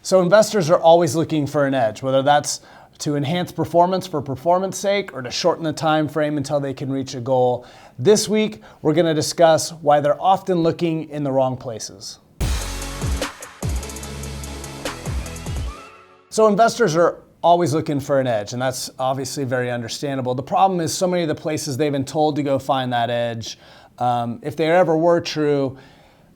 So investors are always looking for an edge, whether that's to enhance performance for performance sake or to shorten the time frame until they can reach a goal. This week, we're going to discuss why they're often looking in the wrong places. So investors are always looking for an edge, and that's obviously very understandable. The problem is so many of the places they've been told to go find that edge, if they ever were true,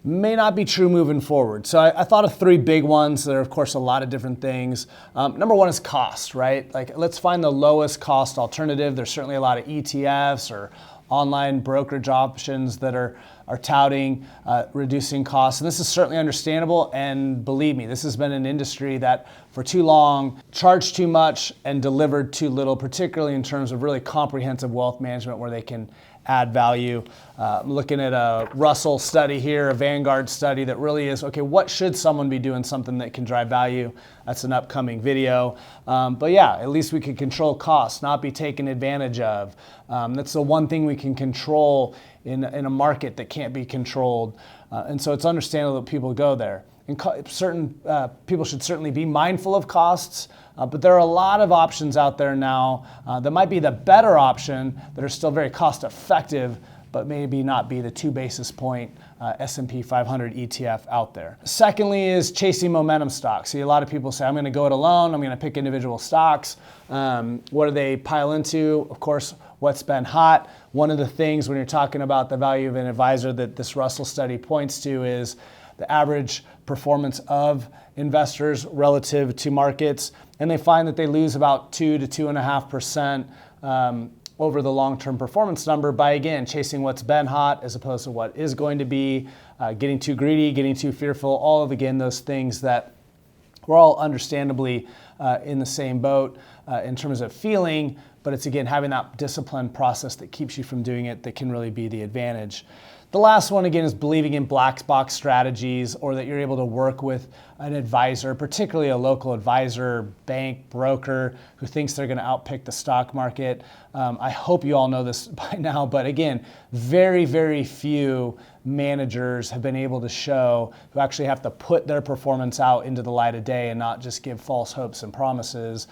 may not be true moving forward. So I thought of three big ones. There are, of course, a lot of different things. Number one is cost, right? Like, let's find the lowest cost alternative. There's certainly a lot of ETFs or online brokerage options that are touting reducing costs. And this is certainly understandable. And believe me, this has been an industry that for too long charged too much and delivered too little, particularly in terms of really comprehensive wealth management where they can add value. I'm looking at a Russell study here, a Vanguard study that really is, okay, what should someone be doing something that can drive value? That's an upcoming video. But yeah, at least we can control costs, not be taken advantage of. That's the one thing we can control in a market that can't be controlled. And so it's understandable that people go there. And certain people should certainly be mindful of costs, but there are a lot of options out there now that might be the better option that are still very cost effective, but maybe not be the 2 basis point S&P 500 ETF out there. Secondly is chasing momentum stocks. See, a lot of people say, I'm going to go it alone, I'm going to pick individual stocks. What do they pile into? Of course, what's been hot. One of the things when you're talking about the value of an advisor that this Russell study points to is the average performance of investors relative to markets. And they find that they lose about 2 to 2.5% over the long-term performance number by, again, chasing what's been hot as opposed to what is going to be, getting too greedy, getting too fearful, all of, again, those things that we're all understandably in the same boat in terms of feeling, but it's, again, having that disciplined process that keeps you from doing it that can really be the advantage. The last one, again, is believing in black box strategies or that you're able to work with an advisor, particularly a local advisor, bank, broker, who thinks they're going to outpick the stock market. I hope you all know this by now, but again, very, very few managers have been able to show who actually have to put their performance out into the light of day and not just give false hopes and promises.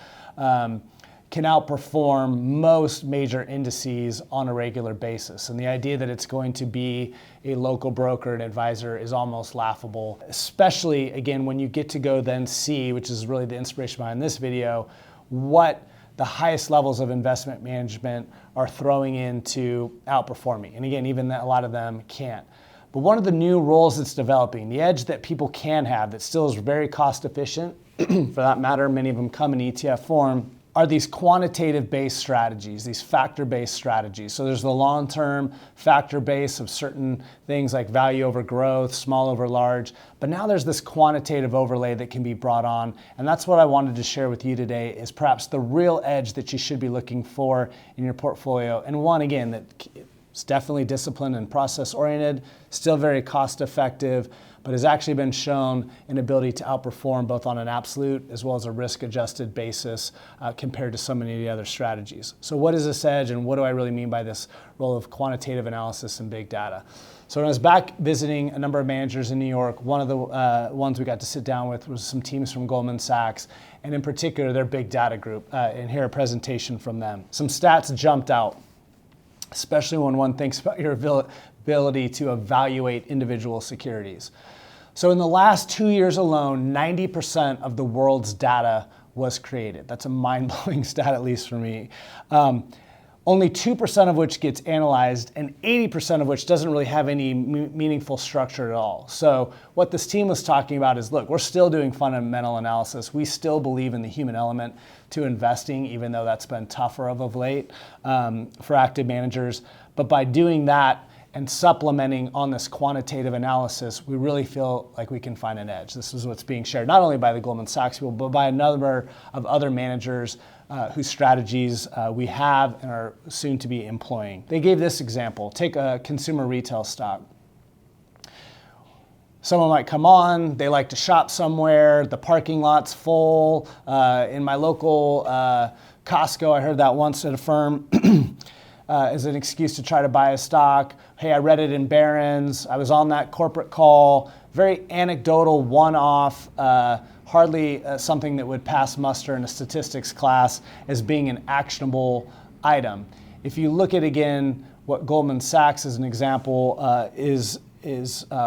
Can outperform most major indices on a regular basis. And the idea that it's going to be a local broker and advisor is almost laughable, especially, again, when you get to go then see, which is really the inspiration behind this video, what the highest levels of investment management are throwing into outperforming. And again, even a lot of them can't. But one of the new roles that's developing, the edge that people can have that still is very cost efficient, for that matter, many of them come in ETF form, are these quantitative-based strategies, these factor-based strategies. So there's the long-term factor base of certain things like value over growth, small over large, but now there's this quantitative overlay that can be brought on, and that's what I wanted to share with you today is perhaps the real edge that you should be looking for in your portfolio. And one, again, that is definitely disciplined and process-oriented, still very cost-effective, but has actually been shown an ability to outperform both on an absolute as well as a risk-adjusted basis compared to so many of the other strategies. So what is this edge, and what do I really mean by this role of quantitative analysis and big data? So when I was back visiting a number of managers in New York, one of the ones we got to sit down with was some teams from Goldman Sachs, and in particular their big data group, and hear a presentation from them. Some stats jumped out, especially when one thinks about your ability to evaluate individual securities. So in the last 2 years alone, 90% of the world's data was created. That's a mind-blowing stat, at least for me. Only 2% of which gets analyzed, and 80% of which doesn't really have any meaningful structure at all. So what this team was talking about is, look, we're still doing fundamental analysis. We still believe in the human element to investing, even though that's been tougher of late for active managers. But by doing that, and supplementing on this quantitative analysis, we really feel like we can find an edge. This is what's being shared not only by the Goldman Sachs people, but by a number of other managers whose strategies we have and are soon to be employing. They gave this example. Take a consumer retail stock. Someone might come on, they like to shop somewhere, the parking lot's full. In my local Costco, I heard that once at a firm, as an excuse to try to buy a stock. Hey, I read it in Barron's. I was on that corporate call. Very anecdotal, one-off, hardly something that would pass muster in a statistics class as being an actionable item. If you look at, again, what Goldman Sachs, as an example, is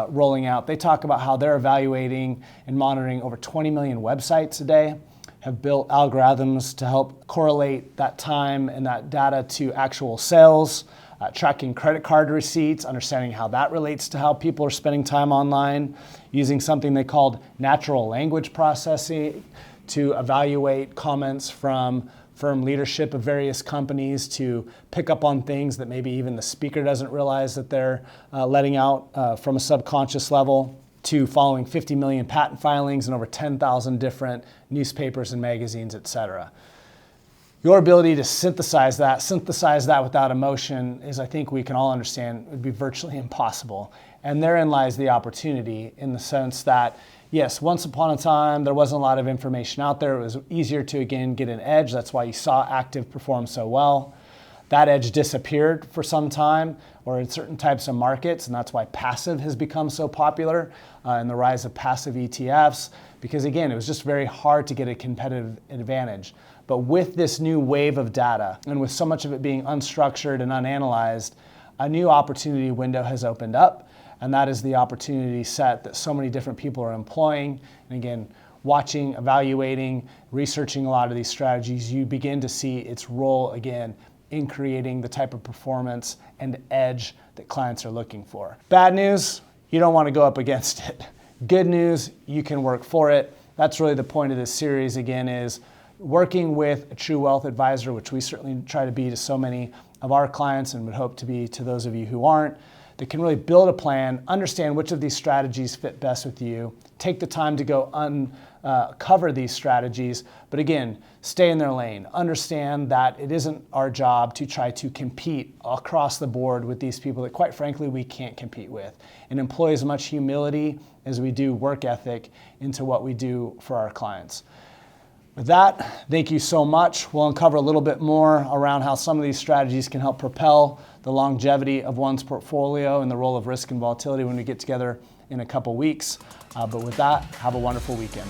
rolling out, they talk about how they're evaluating and monitoring over 20 million websites a day, have built algorithms to help correlate that time and that data to actual sales, tracking credit card receipts, understanding how that relates to how people are spending time online, using something they called natural language processing to evaluate comments from firm leadership of various companies to pick up on things that maybe even the speaker doesn't realize that they're letting out from a subconscious level, to following 50 million patent filings and over 10,000 different newspapers and magazines, et cetera. Your ability to synthesize that without emotion is, I think we can all understand, would be virtually impossible. And therein lies the opportunity, in the sense that, yes, once upon a time, there wasn't a lot of information out there. It was easier to, again, get an edge. That's why you saw active perform so well. That edge disappeared for some time, or in certain types of markets, and that's why passive has become so popular, and the rise of passive ETFs, because again, it was just very hard to get a competitive advantage. But with this new wave of data, and with so much of it being unstructured and unanalyzed, a new opportunity window has opened up, and that is the opportunity set that so many different people are employing. And again, watching, evaluating, researching a lot of these strategies, you begin to see its role again in creating the type of performance and edge that clients are looking for. Bad news, you don't want to go up against it. Good news, you can work for it. That's really the point of this series, again, is working with a true wealth advisor, which we certainly try to be to so many of our clients and would hope to be to those of you who aren't, that can really build a plan, understand which of these strategies fit best with you, take the time to go uncover these strategies, but again, stay in their lane. Understand that it isn't our job to try to compete across the board with these people that, quite frankly, we can't compete with, and employ as much humility as we do work ethic into what we do for our clients. With that, thank you so much. We'll uncover a little bit more around how some of these strategies can help propel the longevity of one's portfolio and the role of risk and volatility when we get together in a couple weeks. But with that, have a wonderful weekend.